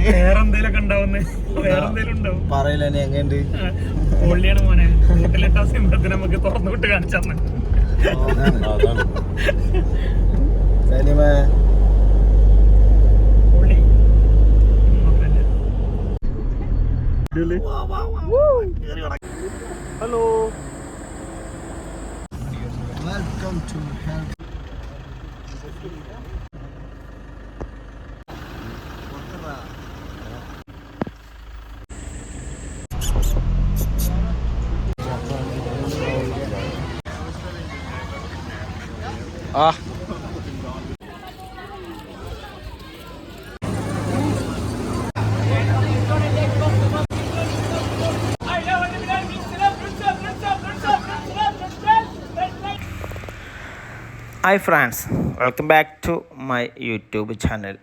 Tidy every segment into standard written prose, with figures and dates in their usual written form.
വേറെന്തേലൊക്കെ ഉണ്ടാവുന്നേ, വേറെന്തേലും ഉണ്ടാവും പറയില്ല. എങ്ങനെയുണ്ട് പൊള്ളിയാണ് മോനെ. കൂട്ടിലിട്ട സിംഹത്തിന് നമുക്ക് തുറന്നു വിട്ട് കാണിച്ചു പൊള്ളി. Hello, welcome to hi friends, welcome back to my YouTube channel.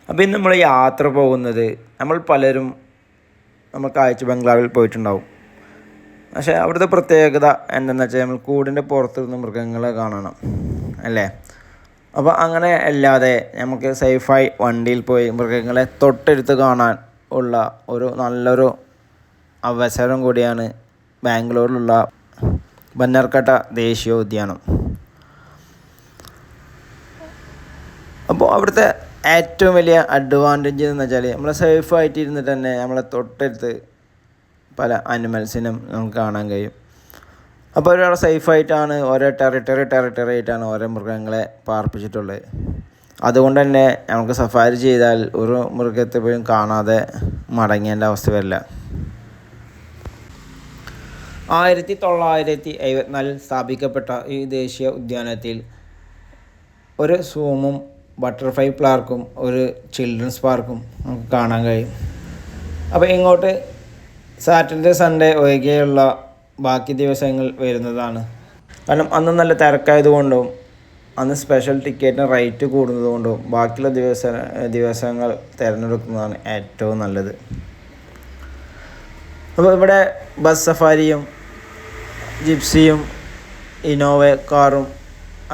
അപ്പോൾ ഇന്ന് നമ്മൾ യാത്ര പോകുന്നത്, നമ്മൾ പലരും നമ്മൾ കാഴ്ച ബംഗ്ലാവിൽ പോയിട്ടുണ്ടാവും. പക്ഷേ അവിടുത്തെ പ്രത്യേകത എന്തെന്ന് വെച്ചാൽ നമ്മൾ കൂടിൻ്റെ പുറത്തുനിന്ന് മൃഗങ്ങളെ കാണണം അല്ലേ. അപ്പോൾ അങ്ങനെ അല്ലാതെ നമുക്ക് സേഫായി വണ്ടിയിൽ പോയി മൃഗങ്ങളെ തൊട്ടടുത്ത് കാണാൻ ഉള്ള ഒരു നല്ലൊരു അവസരം കൂടിയാണ് ബാംഗ്ലൂരിലുള്ള ബന്നർഘട്ട ദേശീയോദ്യാനം. അപ്പോൾ അവിടുത്തെ ഏറ്റവും വലിയ അഡ്വാൻറ്റേജ് എന്ന് വെച്ചാൽ നമ്മൾ സേഫായിട്ട് ഇരുന്നിട്ട് തന്നെ നമ്മളെ തൊട്ടടുത്ത് പല അനിമൽസിനും നമുക്ക് കാണാൻ കഴിയും. അപ്പോൾ ഒരാൾ സേഫായിട്ടാണ് ഓരോ ടെറിട്ടറി ആയിട്ടാണ് ഓരോ മൃഗങ്ങളെ പാർപ്പിച്ചിട്ടുള്ളത്. അതുകൊണ്ട് തന്നെ നമുക്ക് സഫാരി ചെയ്താൽ ഒരു മൃഗത്തെ പോലും കാണാതെ മടങ്ങേണ്ട അവസ്ഥ വരില്ല. 1954 സ്ഥാപിക്കപ്പെട്ട ഈ ദേശീയ ഉദ്യാനത്തിൽ ഒരു സൂമും ബട്ടർഫ്ലൈ പാർക്കും ഒരു ചിൽഡ്രൻസ് പാർക്കും നമുക്ക് കാണാൻ കഴിയും. അപ്പോൾ ഇങ്ങോട്ട് സാറ്റർഡേ സൺഡേ ഒഴികെയുള്ള ബാക്കി ദിവസങ്ങൾ വരുന്നതാണ്. കാരണം അന്ന് നല്ല തിരക്കായതുകൊണ്ടും അന്ന് സ്പെഷ്യൽ ടിക്കറ്റിന് റേറ്റ് കൂടുന്നതുകൊണ്ടും ബാക്കിയുള്ള ദിവസങ്ങൾ തിരഞ്ഞെടുക്കുന്നതാണ് ഏറ്റവും നല്ലത്. അപ്പോൾ ഇവിടെ ബസ് സഫാരിയും ജിപ്സിയും ഇന്നോവ കാറും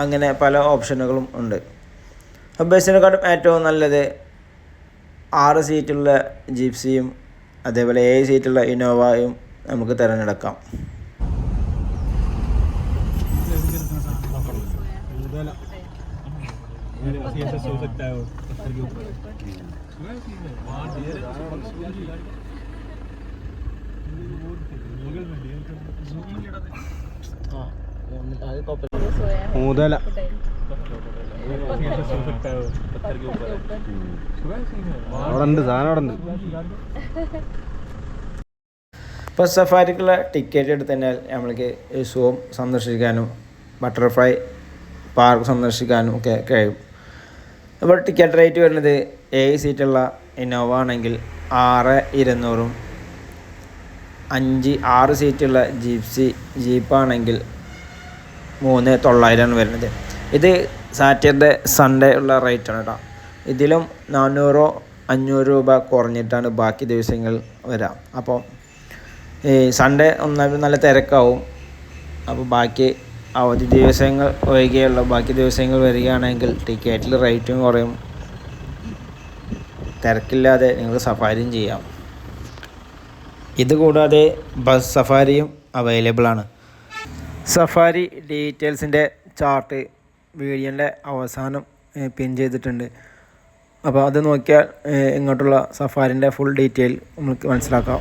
അങ്ങനെ പല ഓപ്ഷനുകളും ഉണ്ട്. ബസ്സിനെക്കാട്ടും ഏറ്റവും നല്ലത് 6 സീറ്റുള്ള ജിപ്സിയും അതേപോലെ 7 സീറ്റുള്ള ഇന്നോവയും നമുക്ക് തിരഞ്ഞെടുക്കാം. മൂതല ഇപ്പോൾ സഫാരിക്കുള്ള ടിക്കറ്റ് എടുത്ത് കഴിഞ്ഞാൽ നമ്മൾക്ക് സൂം സന്ദർശിക്കാനും ബട്ടർഫ്ലൈ പാർക്ക് സന്ദർശിക്കാനും ഒക്കെ കഴിയും. അപ്പോൾ ടിക്കറ്റ് റേറ്റ് വരുന്നത് 7 സീറ്റുള്ള ഇന്നോവ ആണെങ്കിൽ 6200, 6 സീറ്റുള്ള ജീപ്പാണെങ്കിൽ 3900 വരുന്നത്. ഇത് സാറ്റർഡേ സൺഡേ ഉള്ള റേറ്റാണ് കേട്ടോ. ഇതിലും 400-500 രൂപ കുറഞ്ഞിട്ടാണ് ബാക്കി ദിവസങ്ങൾ വരാം. അപ്പോൾ ഈ സൺഡേ നല്ല തിരക്കാവും. അപ്പോൾ ബാക്കി അവധി ദിവസങ്ങൾ ഒഴികെയുള്ള ബാക്കി ദിവസങ്ങൾ വരികയാണെങ്കിൽ ടിക്കറ്റിൽ റേറ്റും കുറയും, തിരക്കില്ലാതെ നിങ്ങൾക്ക് സഫാരിയും ചെയ്യാം. ഇതുകൂടാതെ ബസ് സഫാരിയും അവൈലബിൾ ആണ്. സഫാരി ഡീറ്റെയിൽസിൻ്റെ ചാർട്ട് വീഡിയോൻ്റെ അവസാനം പിൻ ചെയ്തിട്ടുണ്ട്. അപ്പോൾ അത് നോക്കിയാൽ ഇങ്ങോട്ടുള്ള സഫാരിൻ്റെ ഫുൾ ഡീറ്റെയിൽ നമുക്ക് മനസ്സിലാക്കാം.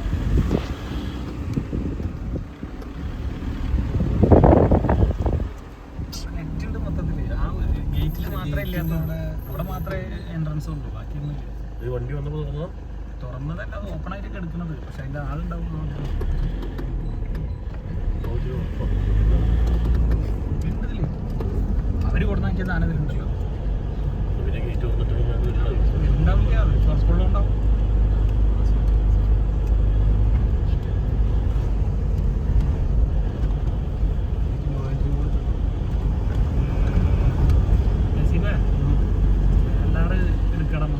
വണ്ടി വന്നപ്പോൾ തുറന്നതല്ല, ഓപ്പൺ ആയിട്ട് എടുക്കുന്നത്. പക്ഷെ അതിൻ്റെ ആളുണ്ടാവും. അവര് കൊടുന്നാക്കിയ സാധനത്തിലുണ്ടല്ലോ, ഉണ്ടാവില്ല, ഹോസ്പിറ്റലിൽ ഉണ്ടാവും. എല്ലാവരും എടുക്കണം,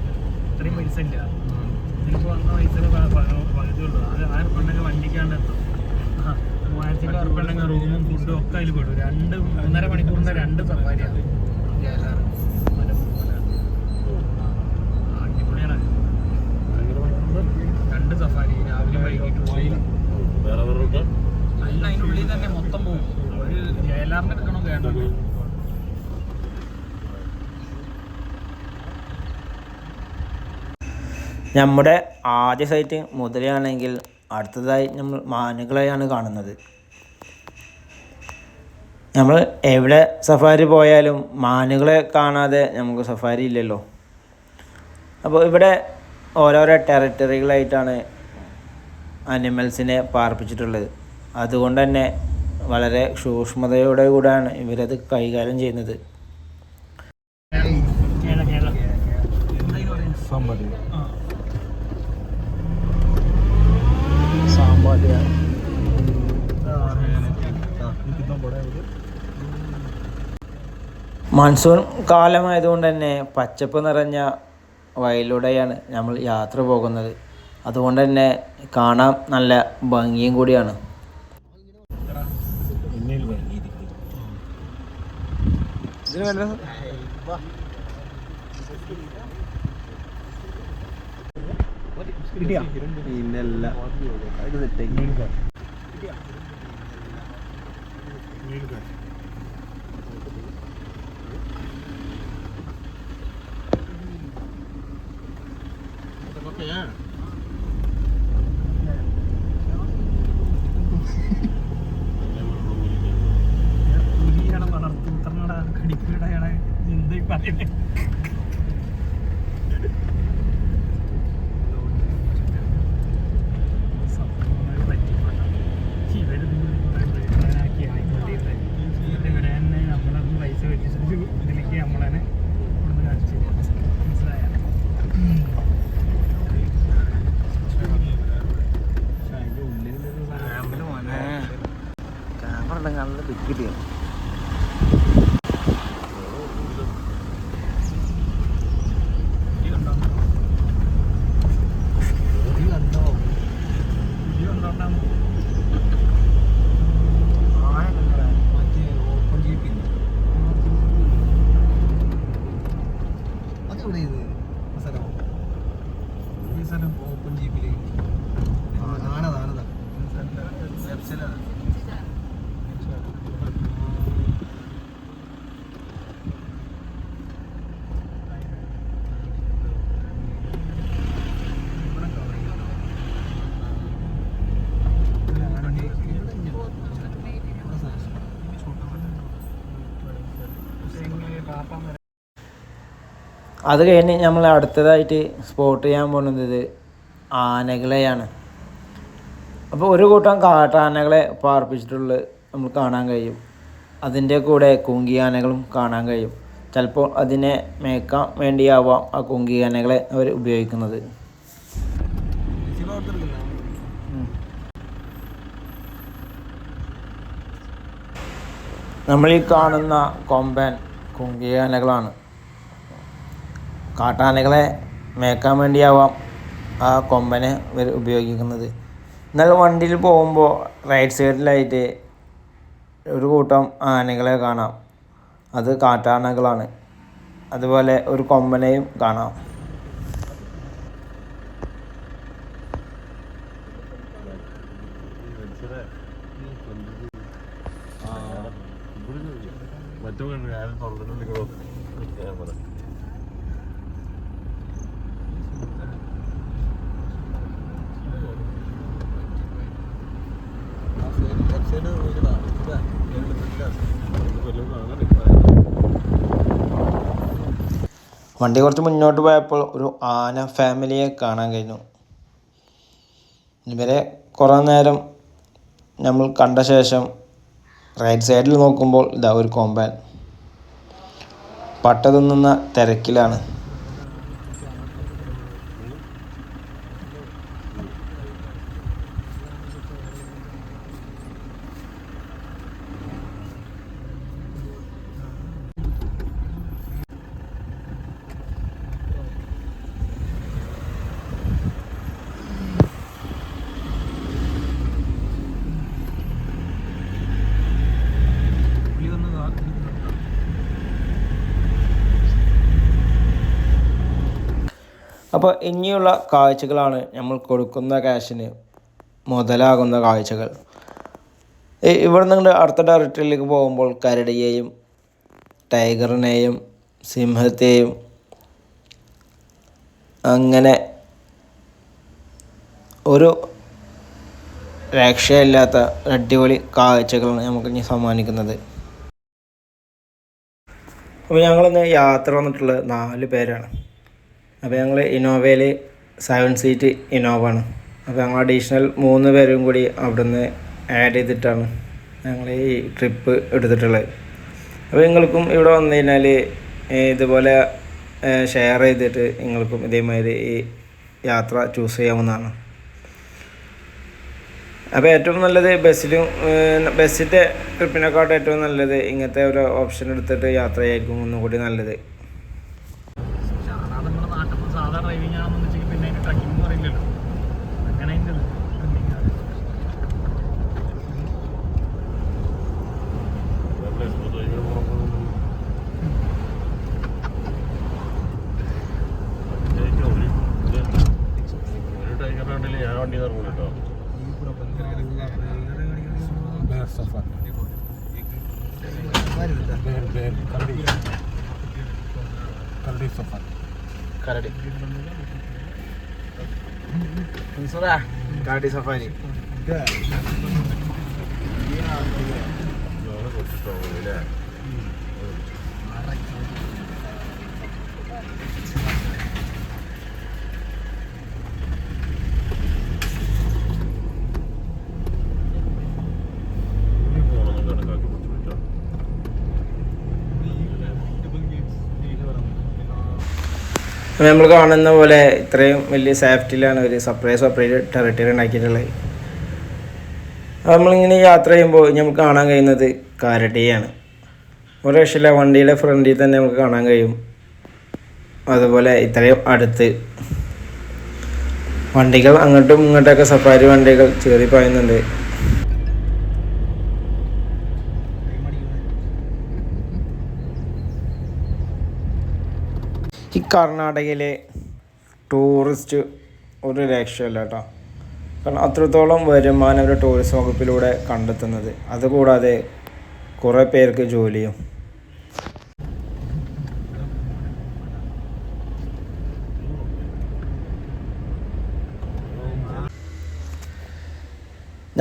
ഇത്രയും പൈസ ഇല്ല. ഇതിലിപ്പോൾ വന്ന പൈസ പകുതിയുള്ളൂ. അത് 1000 ഉണ്ടെങ്കിൽ വണ്ടിക്കാണ്ട് എത്തും. 3000 ഉണ്ടെങ്കിൽ റൂമും ഫുഡും ഒക്കെ അതിൽ പെടും. 2-3.5 മണിക്കൂറിൻ്റെ 2 സഫാരിയാണ്. അടിപൊളിയാണ്. നമ്മുടെ ആദ്യ സൈറ്റ് മുതലയാണെങ്കിൽ അടുത്തതായി നമ്മൾ മാനുകളെയാണ് കാണുന്നത്. നമ്മൾ എവിടെ സഫാരി പോയാലും മാനുകളെ കാണാതെ നമുക്ക് സഫാരി ഇല്ലല്ലോ. അപ്പോൾ ഇവിടെ ഓരോരോ ടെറിട്ടറികളായിട്ടാണ് അനിമൽസിനെ പാർപ്പിച്ചിട്ടുള്ളത്. അതുകൊണ്ട് തന്നെ വളരെ സൂക്ഷ്മതയോടെ കൂടെയാണ് ഇവരത് കൈകാര്യം ചെയ്യുന്നത്. മൺസൂൺ കാലമായതുകൊണ്ട് തന്നെ പച്ചപ്പ് നിറഞ്ഞ വയലിലൂടെയാണ് നമ്മൾ യാത്ര പോകുന്നത്. അതുകൊണ്ട് തന്നെ കാണാൻ നല്ല ഭംഗിയും കൂടിയാണ്. അത് കഴിഞ്ഞ് നമ്മൾ അടുത്തതായിട്ട് സ്പോട്ട് ചെയ്യാൻ പോകുന്നത് ആനകളെയാണ്. അപ്പോൾ ഒരു കൂട്ടം കാട്ടാനകളെ പാർപ്പിച്ചിട്ടുള്ളത് നമ്മൾ കാണാൻ കഴിയും. അതിൻ്റെ കൂടെ കുങ്കിയാനകളും കാണാൻ കഴിയും. ചിലപ്പോൾ അതിനെ മേയ്ക്കാൻ വേണ്ടിയാവാം ആ കുങ്കിയാനകളെ അവർ ഉപയോഗിക്കുന്നത്. നമ്മൾ ഈ കാണുന്ന കൊമ്പൻ കുങ്കിയാനകളാണ്. കാട്ടാനകളെ മേയ്ക്കാൻ വേണ്ടിയാവാം ആ കൊമ്പനെ ഇവർ ഉപയോഗിക്കുന്നത്. എന്നാൽ വണ്ടിയിൽ പോകുമ്പോൾ റൈറ്റ് സൈഡിലായിട്ട് ഒരു കൂട്ടം ആനകളെ കാണാം. അത് കാട്ടാനകളാണ്. അതുപോലെ ഒരു കൊമ്പനെയും കാണാം. വണ്ടി കുറച്ച് മുന്നോട്ട് പോയപ്പോൾ ഒരു ആന ഫാമിലിയെ കാണാൻ കഴിഞ്ഞു. ഇവരെ കുറേ നേരം നമ്മൾ കണ്ട ശേഷം റൈറ്റ് സൈഡിൽ നോക്കുമ്പോൾ ഇതാ ഒരു കൊമ്പൻ പട്ട തിന്നുന്ന തിരക്കിലാണ്. അപ്പോൾ ഇനിയുള്ള കാഴ്ചകളാണ് നമ്മൾ കൊടുക്കുന്ന ക്യാഷിന് മുതലാകുന്ന കാഴ്ചകൾ. ഇവിടെ നിന്ന് അടുത്ത ടെറിട്ടറിയിലേക്ക് പോകുമ്പോൾ കരടിയെയും ടൈഗറിനെയും സിംഹത്തെയും അങ്ങനെ ഒരു രക്ഷയില്ലാത്ത അടിപൊളി കാഴ്ചകളാണ് നമുക്ക് ഇനി സമ്മാനിക്കുന്നത്. അപ്പോൾ ഞങ്ങളിന്ന് യാത്ര വന്നിട്ടുള്ളത് 4 പേരാണ്. അപ്പോൾ ഞങ്ങൾ ഇന്നോവയിൽ 7 സീറ്റ് ഇന്നോവ ആണ്. അപ്പോൾ ഞങ്ങൾ അഡീഷണൽ 3 പേരും കൂടി അവിടുന്ന് ആഡ് ചെയ്തിട്ടാണ് ഞങ്ങൾ ഈ ട്രിപ്പ് എടുത്തിട്ടുള്ളത്. അപ്പോൾ നിങ്ങൾക്കും ഇവിടെ വന്നു കഴിഞ്ഞാൽ ഇതുപോലെ ഷെയർ ചെയ്തിട്ട് നിങ്ങൾക്കും ഇതേമാതിരി ഈ യാത്ര ചൂസ് ചെയ്യാവുന്നതാണ്. അപ്പോൾ ഏറ്റവും നല്ലത് ബസ്സിൻ്റെ ട്രിപ്പിനെക്കാട്ടും ഏറ്റവും നല്ലത് ഇങ്ങനത്തെ ഒരു ഓപ്ഷൻ എടുത്തിട്ട് യാത്ര ചെയ്യായിരിക്കും ഒന്നും കൂടി നല്ലത്. നമ്മുടെ നാട്ടിൽ സാധാ ഡ്രൈവിംഗ് ആണെന്ന് വെച്ചാൽ പിന്നെ അതിൻ്റെ ട്രക്കിംഗ് പറയില്ലല്ലോ, അങ്ങനെ അതിൻ്റെ Kadi safari. നമ്മൾ കാണുന്ന പോലെ ഇത്രയും വലിയ സേഫ്റ്റിയിലാണ് ഒരു സെപ്പറേറ്റ് ടെറിട്ടറി ഉണ്ടാക്കിയിട്ടുള്ളത്. നമ്മളിങ്ങനെ യാത്ര ചെയ്യുമ്പോൾ നമുക്ക് കാണാൻ കഴിയുന്നത് കരടിയാണ്. ഒരു രക്ഷയില്ല, വണ്ടിയുടെ ഫ്രണ്ടിൽ തന്നെ നമുക്ക് കാണാൻ കഴിയും. അതുപോലെ ഇത്രയും അടുത്ത് വണ്ടികൾ അങ്ങോട്ടും ഇങ്ങോട്ടൊക്കെ സഫാരി വണ്ടികൾ ചേറി പായുന്നുണ്ട്. ഈ കർണാടകയിലെ ടൂറിസ്റ്റ് ഒരു രക്ഷയില്ല കേട്ടോ. കാരണം അത്രത്തോളം വരുമാനം ഒരു ടൂറിസം വകുപ്പിലൂടെ കണ്ടെത്തുന്നത്. അതുകൂടാതെ കുറേ പേർക്ക് ജോലിയും.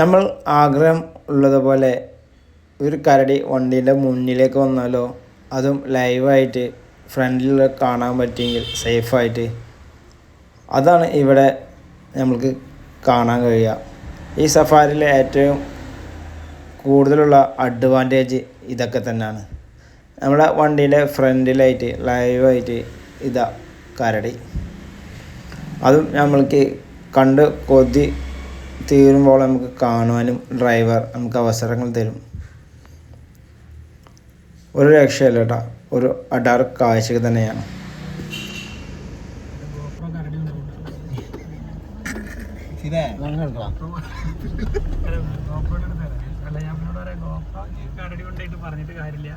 നമ്മൾ ആഗ്രഹം ഉള്ളതുപോലെ ഒരു കരടി വണ്ടീൻ്റെ മുന്നിലേക്ക് വന്നാലോ, അതും ലൈവായിട്ട് ഫ്രണ്ടിൽ കാണാൻ പറ്റിയെങ്കിൽ സേഫായിട്ട്, അതാണ് ഇവിടെ നമുക്ക് കാണാൻ കഴിയുക. ഈ സഫാരിയിലെ ഏറ്റവും കൂടുതലുള്ള അഡ്വാൻറ്റേജ് ഇതൊക്കെ തന്നെയാണ്. നമ്മുടെ വണ്ടീൻ്റെ ഫ്രണ്ടിലായിട്ട് ലൈവായിട്ട് ഇതാ കരടി, അതും നമ്മൾക്ക് കണ്ട് കൊതി തീരുമ്പോൾ നമുക്ക് കാണുവാനും ഡ്രൈവർ നമുക്ക് അവസരങ്ങൾ തരും. ഒരു രക്ഷയില്ല കേട്ടോ, ഒരു അഡാർ കാഴ്ച തന്നെയാണ്. കരടി കൊണ്ടായിട്ട് പറഞ്ഞിട്ട് കാര്യമില്ല.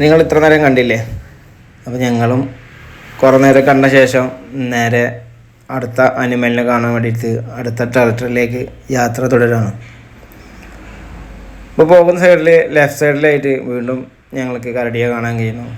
നിങ്ങൾ ഇത്ര നേരം കണ്ടില്ലേ? അപ്പോൾ ഞങ്ങളും കുറേ നേരം കണ്ട ശേഷം നേരെ അടുത്ത അനിമലിനെ കാണാൻ വേണ്ടിയിട്ട് അടുത്ത ടെറിട്ടറിയിലേക്ക് യാത്ര തുടരാണ്. ഇപ്പോൾ പോകുന്ന സൈഡിൽ ലെഫ്റ്റ് സൈഡിലായിട്ട് വീണ്ടും ഞങ്ങൾക്ക് കരടിയെ കാണാൻ കഴിയുന്നു.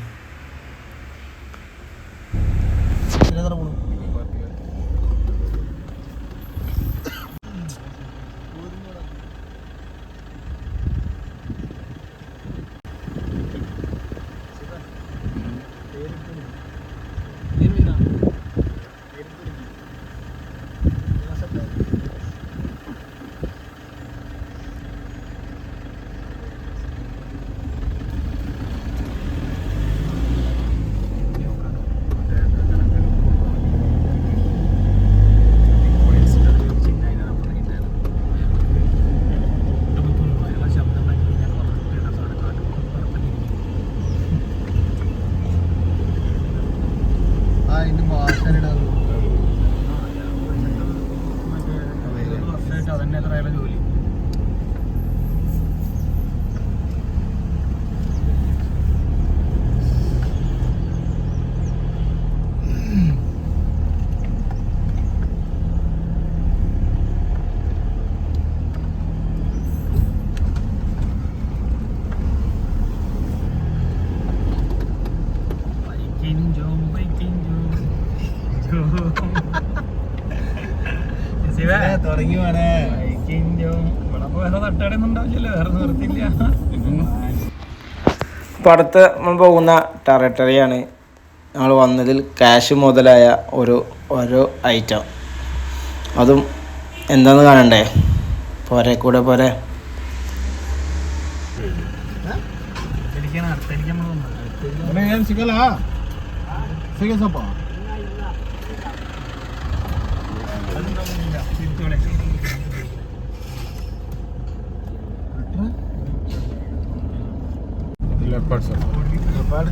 അതന്നെ എത്രയായാലും ജോലി. തുടങ്ങി വേണേ വേറെ തട്ടാടൊന്നും ഉണ്ടാവില്ലല്ലോ, വേറെ നിർത്തില്ല. അപ്പോൾ അടുത്ത് നമ്മൾ പോകുന്ന ടെറിട്ടറിയാണ്. നമ്മൾ വന്നതിൽ ക്യാഷ് മുതലായ ഓരോ ഐറ്റം, അതും എന്താണെന്ന് കാണണ്ടേ? പോരെ കൂടെ പോരെ. ಸಿಗಲ್ಲ ಸಿಗ ಸ್ವಲ್ಪ ಲೆಪರ್ಡ್ ಸರ್ ಲೆಪರ್ಡ್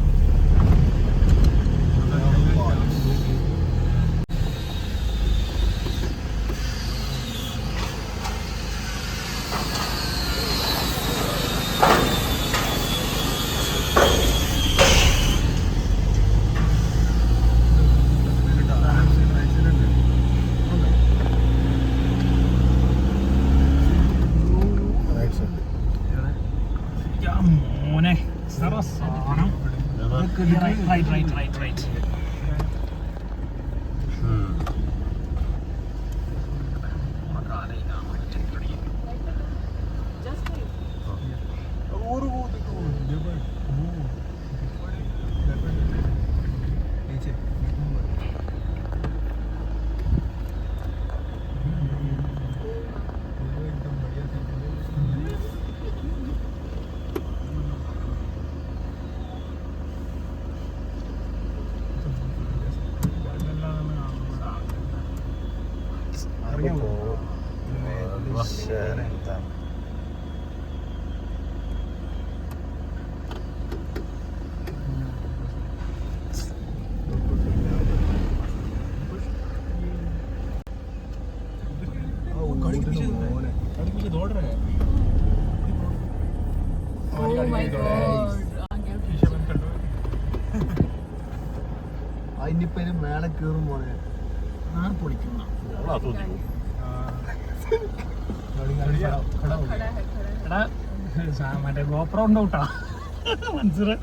മോനെ സാധനം. റൈറ്റ്. അതിനിപ്പോ മേലെ കയറും പോലെ പൊളിക്കുന്ന മറ്റേ ഗോപ്രോ ഉണ്ടോ കേട്ടാ മനസ്സിലാ.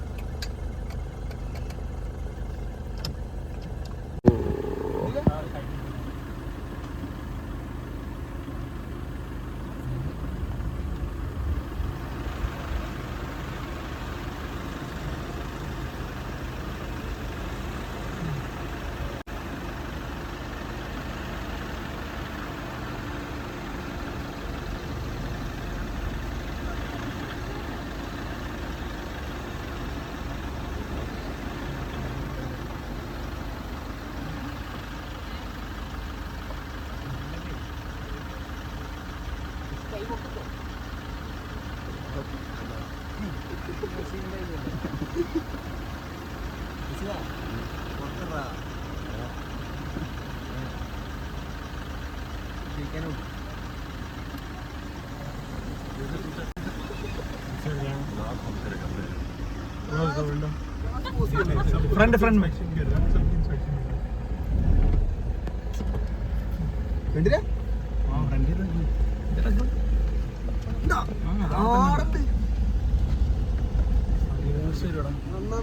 ഫ്രണ്ട് കണ്ടില്ലേ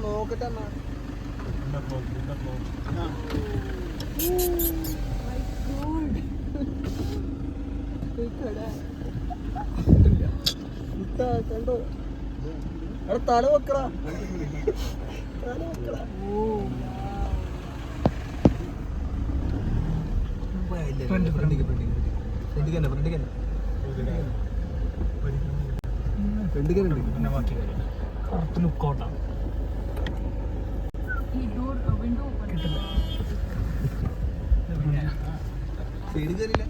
നോക്കട്ടെ കണ്ടോ അവിടെ തല വെക്കടാ ലുക്കോട്ടാ സൈഡ് കയറിയില്ല.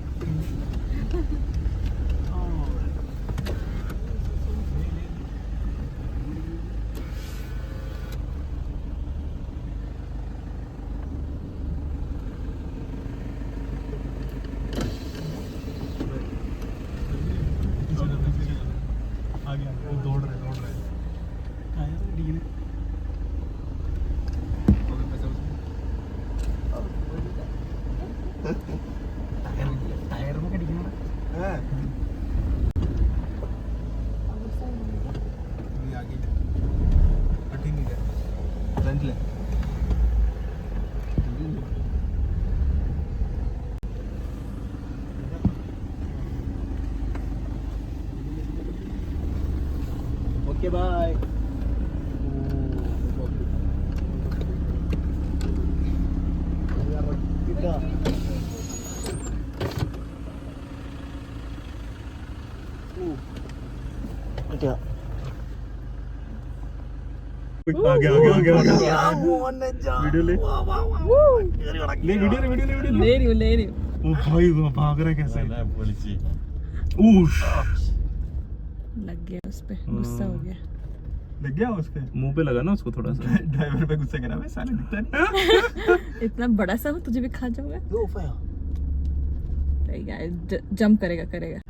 Okay bye. लग गया उस पे, गुस्सा हो गया. लग गया उसके मुंह पे लगा ना उसको थोड़ा सा. ड्राइवर पे गुस्सा करा. साले दिखता नहीं. इतना बड़ा सा हो तुझे भी खा जाऊंगा. जंप करेगा करेगा.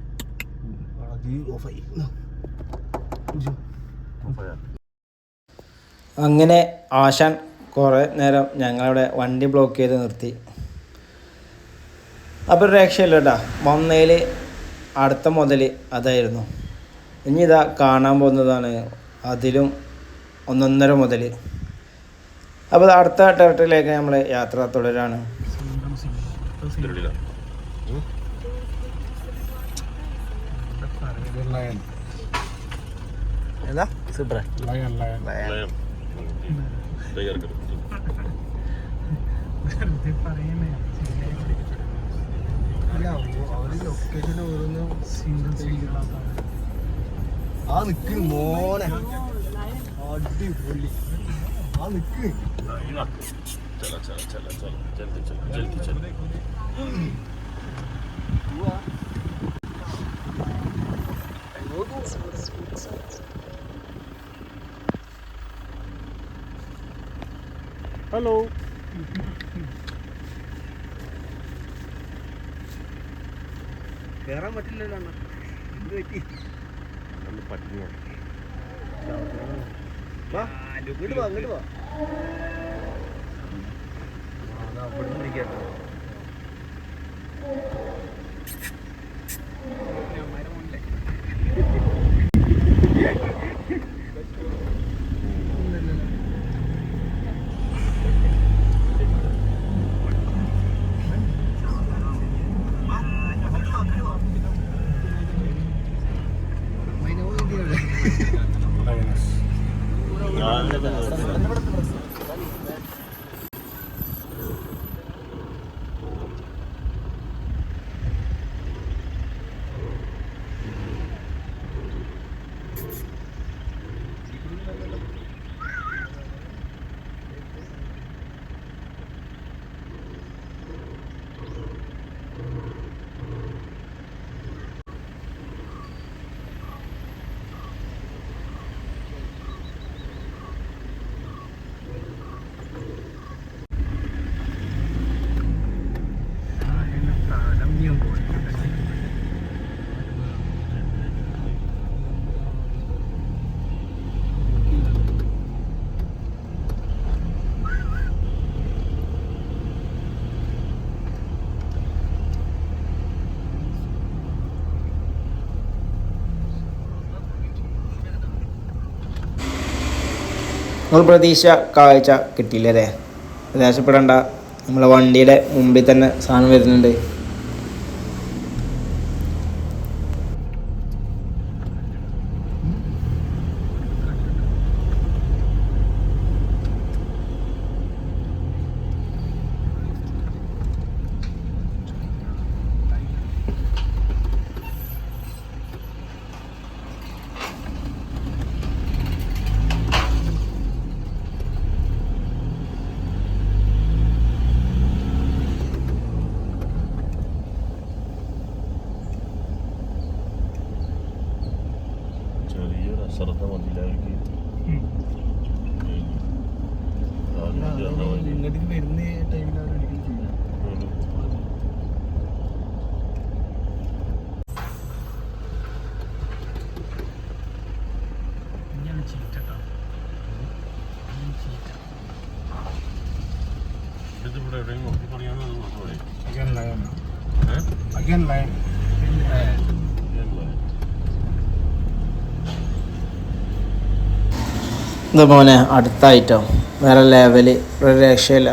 അങ്ങനെ ആശാൻ കുറേ നേരം ഞങ്ങളുടെ വണ്ടി ബ്ലോക്ക് ചെയ്ത് നിർത്തി. അപ്പോൾ ഒരു രക്ഷയില്ല കേട്ടോ. വന്നതിൽ അടുത്ത മുതൽ അതായിരുന്നു. ഇനി ഇതാ കാണാൻ പോകുന്നതാണ് അതിലും 1.5 മുതൽ. അപ്പോൾ അടുത്ത ടെറിട്ടറിയിലേക്ക് നമ്മൾ യാത്ര തുടരാണ്. എന്താ സൂപ്പർ ആ നിക്ക് മോനെ അടിപൊളി. ആ നിക്ക് ഹലോ. കേറാൻ പറ്റില്ലല്ലോ. എന്ത് പറ്റി? ഇങ്ങോട്ട് വാ, ഇങ്ങോട്ട് വാ. അവിടെ പിടിക്കാട്ടോ. നമ്മൾ പ്രതീക്ഷ കാഴ്ച കിട്ടിയില്ല അല്ലേ? നിരാശപ്പെടേണ്ട. നമ്മളെ വണ്ടിയുടെ മുമ്പിൽ തന്നെ സാധനം വരുന്നുണ്ട്. ഇങ്ങോട്ട് വരുന്ന ടൈമിലാണ് ഒരിക്കലും ചെയ്യുന്നത്. ഇത് മോനെ അടുത്ത ഐറ്റം വേറെ ലെവല്, ഒരു രക്ഷയില്ല.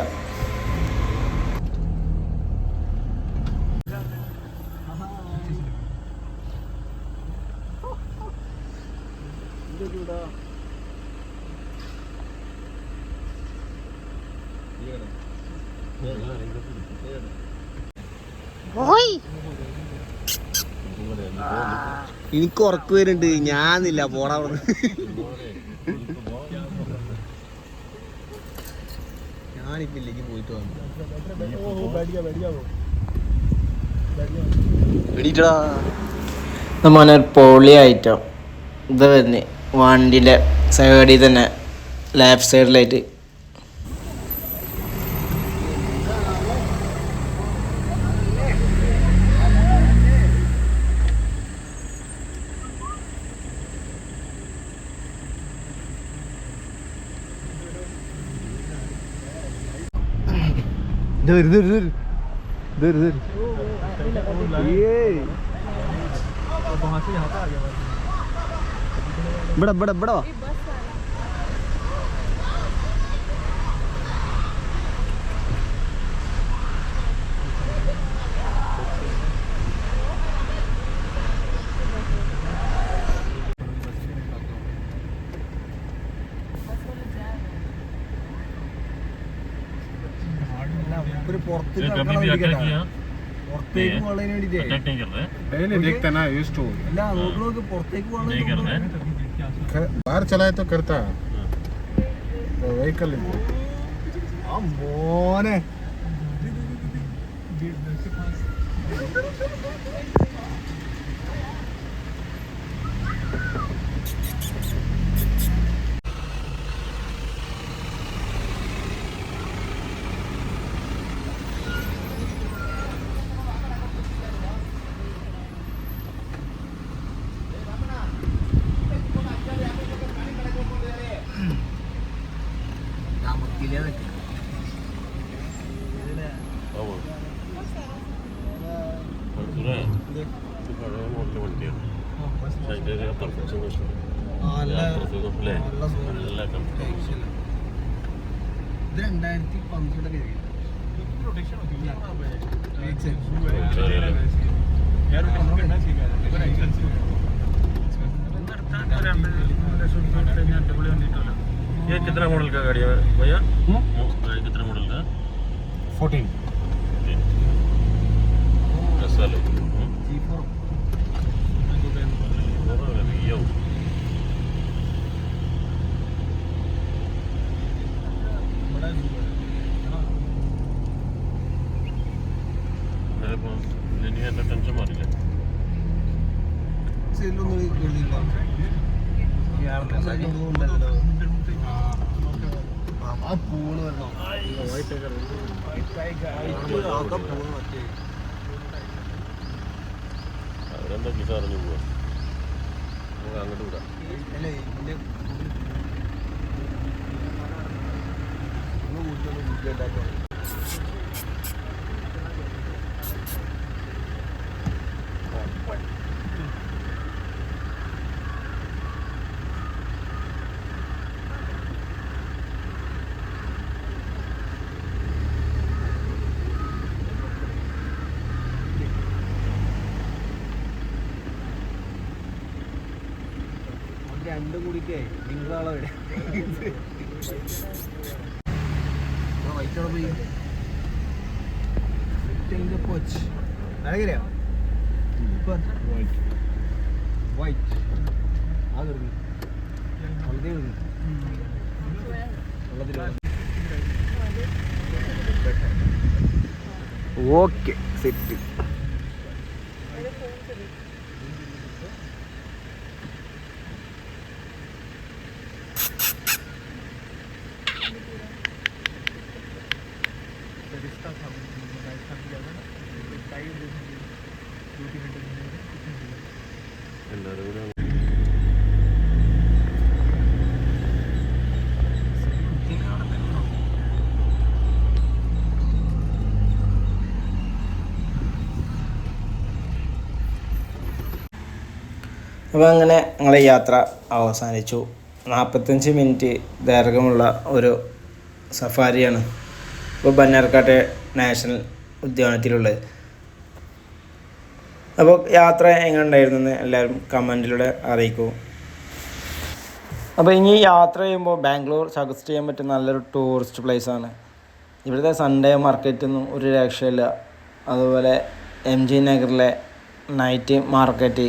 എനിക്ക് ഉറക്ക് വരുന്നുണ്ട്, ഞാനില്ല പോടാ. ഞാനിപ്പോ ഇല്ലെങ്കിൽ പോയിട്ട് വന്നു. മോനെ പൊളി ഐറ്റം ഇത് വരുന്നത് വണ്ടിൻ്റെ സൈഡിൽ തന്നെ ലെഫ്റ്റ് സൈഡിലായിട്ട്. ഇവിടെ ഇവിടെ ഇവിടെ ഒരു പുറത്തേക്ക് പോകാൻ बाहर चलाए तो करता व्हीकल മോനെ ഇത് 2015 ये कितना मॉडल का गाड़ी है भैया? कितना मॉडल का? 14 साल टेंशन मार गया പൂള് വരണോ അവരെന്താ കിസ അറിഞ്ഞു പോവാ നമുക്ക് അങ്ങോട്ട് വിടാം അല്ലേ ഇതിന്റെ രണ്ടും കൂടിക്കേ നിങ്ങളാളെ വൈറ്റോടെ പോയി അഴകരയാ വൈറ്റ് ആ കരുതി വളരെ ഓക്കെ സെറ്റ്. എല്ലാവരും കൂടെ അപ്പോൾ അങ്ങനെ ഞങ്ങളെ യാത്ര അവസാനിച്ചു. 45 മിനിറ്റ് ദൈർഘ്യമുള്ള ഒരു സഫാരിയാണ് ഇപ്പോൾ ബന്നർഘട്ട് നാഷണൽ ഉദ്യാനത്തിലുള്ളത്. അപ്പോൾ യാത്ര എങ്ങനെ ഉണ്ടായിരുന്നെന്ന് എല്ലാവരും കമൻറ്റിലൂടെ അറിയിക്കൂ. അപ്പോൾ ഇനി യാത്ര ചെയ്യുമ്പോൾ ബാംഗ്ലൂർ സജസ്റ്റ് ചെയ്യാൻ പറ്റുന്ന നല്ലൊരു ടൂറിസ്റ്റ് പ്ലേസാണ്. ഇവിടുത്തെ സൺഡേ മാർക്കറ്റൊന്നും ഒരു രക്ഷയില്ല. അതുപോലെ MG നഗറിലെ നൈറ്റ് മാർക്കറ്റ്,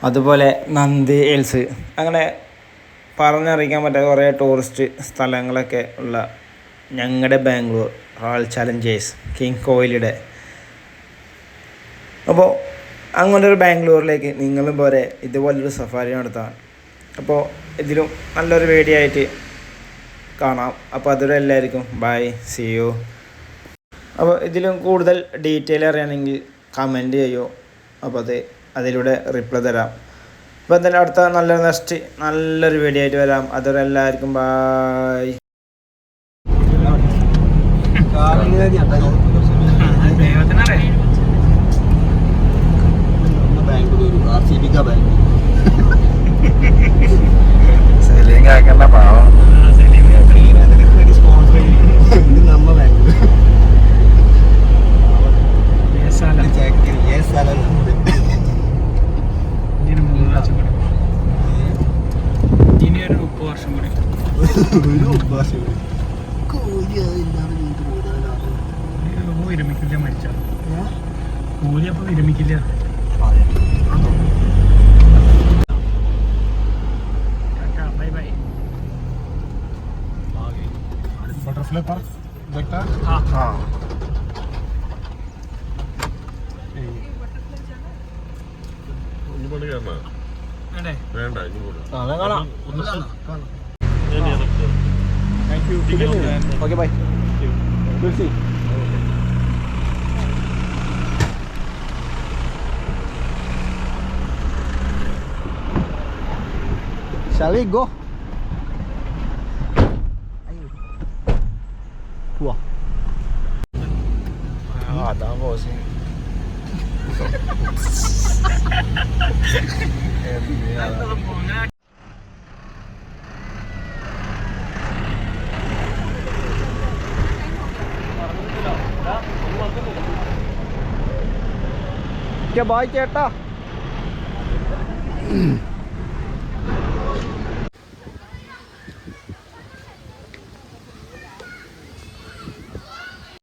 അതുപോലെ നന്ദി ഹിൽസ്, അങ്ങനെ പറഞ്ഞറിയിക്കാൻ പറ്റാത്ത കുറേ ടൂറിസ്റ്റ് സ്ഥലങ്ങളൊക്കെ ഉള്ള ഞങ്ങളുടെ ബാംഗ്ലൂർ റോയൽ ചലഞ്ചേഴ്സ് കിങ് കോഹ്ലിയുടെ. അപ്പോൾ അങ്ങനെ ഒരു ബാംഗ്ലൂരിലേക്ക് നിങ്ങളും പോരെ ഇതുപോലൊരു സഫാരി നടത്താൻ. അപ്പോൾ ഇതിലും നല്ലൊരു വീഡിയോ ആയിട്ട് കാണാം. അപ്പോൾ അതുവരെ എല്ലാവർക്കും ബൈ, സീ യു. അപ്പോൾ ഇതിലും കൂടുതൽ ഡീറ്റെയിൽ അറിയണമെങ്കിൽ കമൻറ്റ് ചെയ്യൂ. അപ്പോൾ അതിലൂടെ റിപ്ലൈ തരാം. അപ്പോൾ എന്തായാലും അടുത്ത നല്ലൊരു വീഡിയോ ആയിട്ട് വരാം. അതുവരെ എല്ലാവർക്കും ബൈ. ദൈവത്തിനറിയാം. ബാംഗ്ലൂരു RCB का बैंक സെലിംഗ് ആക്കണ്ട പാവം. സ്പോൺസർ നമ്മ ബാംഗ്ലൂർ ഇനിയൊരു 30 വർഷം കൂടി വിരമിക്കില്ല, മരിച്ച കൂലി അപ്പൊ വിരമിക്കില്ല. Bye bye. बटरफ्लाई पार्क देखता है? हाँ ഇങ്ങോട്ട് കയറണോ? വേണ്ടേ? വേണ്ട, ഇങ്ങോട്ട്. Okay bye. Shall we go? Wah. അതാ ബോസ്. ബായ് ചേട്ടാ.